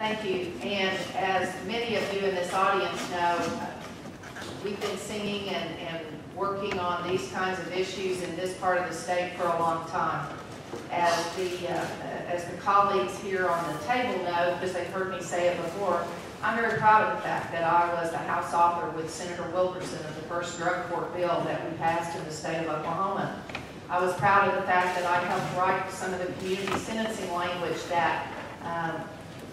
Thank you. And as many of you in this audience know, we've been singing and working on these kinds of issues in this part of the state for a long time. As the colleagues here on the table know, because they've heard me say it before, I'm very proud of the fact that I was the House author with Senator Wilkerson of the first drug court bill that we passed in the state of Oklahoma. I was proud of the fact that I helped write some of the community sentencing language that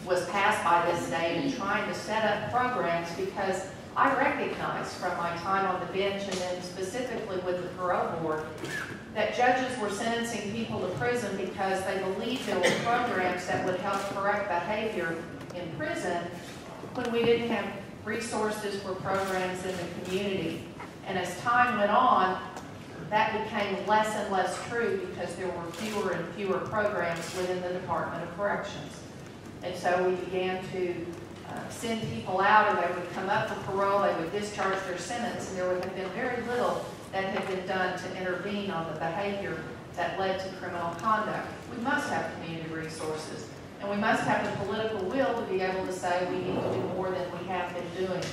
was passed by this state and trying to set up programs, because I recognized from my time on the bench and then specifically with the parole board that judges were sentencing people to prison because they believed there were programs that would help correct behavior in prison when we didn't have resources for programs in the community. And as time went on, that became less and less true because there were fewer and fewer programs within the Department of Corrections. And so we began to send people out, or they would come up for parole, they would discharge their sentence, and there would have been very little that had been done to intervene on the behavior that led to criminal conduct. We must have community resources, and we must have the political will to be able to say we need to do more than we have been doing.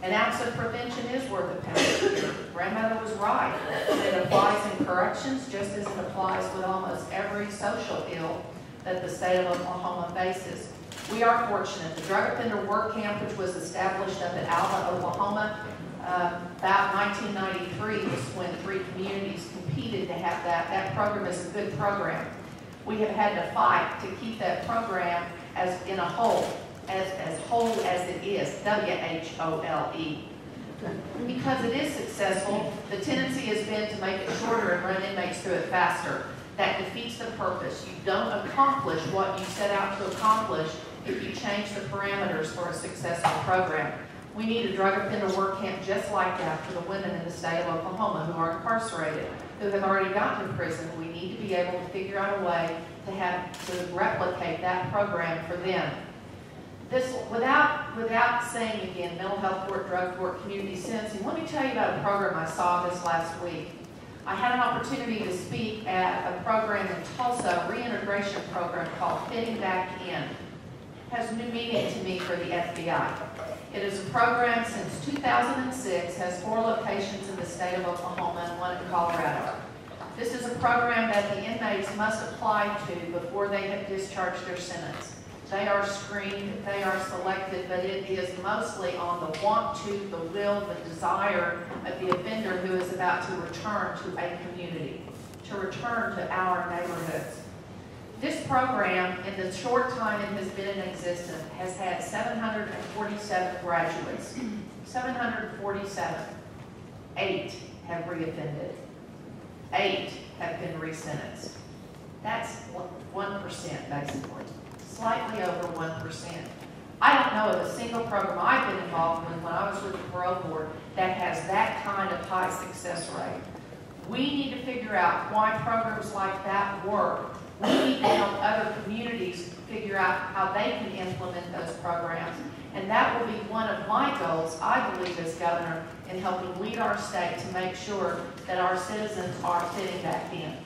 An ounce of prevention is worth a pound of cure. Grandmother was right. It applies in corrections just as it applies with almost every social ill that the state of Oklahoma faces. We are fortunate. The Drug Offender Work Camp, which was established up at Alva, Oklahoma, about 1993 was when 3 communities competed to have that. That program is a good program. We have had to fight to keep that program as in a whole, as whole as it is, W-H-O-L-E. Because it is successful, the tendency has been to make it shorter and run inmates through it faster. That defeats the purpose. You don't accomplish what you set out to accomplish if you change the parameters for a successful program. We need a drug offender work camp just like that for the women in the state of Oklahoma who are incarcerated, who have already gotten to prison. We need to be able to figure out a way to replicate that program for them. This, without saying again, mental health court, drug court, community sentencing, let me tell you about a program I saw this last week. I had an opportunity to speak at a program in Tulsa, a reintegration program called Fitting Back In. It has new meaning to me for the FBI. It is a program since 2006, has 4 locations in the state of Oklahoma and 1 in Colorado. This is a program that the inmates must apply to before they have discharged their sentence. They are screened, they are selected, but it is mostly on the want to, the will, the desire of the offender who is about to return to a community, to return to our neighborhoods. This program, in the short time it has been in existence, has had 747 graduates. 747. 8 have reoffended. 8 have been resentenced. That's 1% basically. Slightly over 1%. I don't know of a single program I've been involved with when I was with the parole board that has that kind of high success rate. We need to figure out why programs like that work. We need to help other communities figure out how they can implement those programs. And that will be one of my goals, I believe, as governor, in helping lead our state to make sure that our citizens are fitting back in.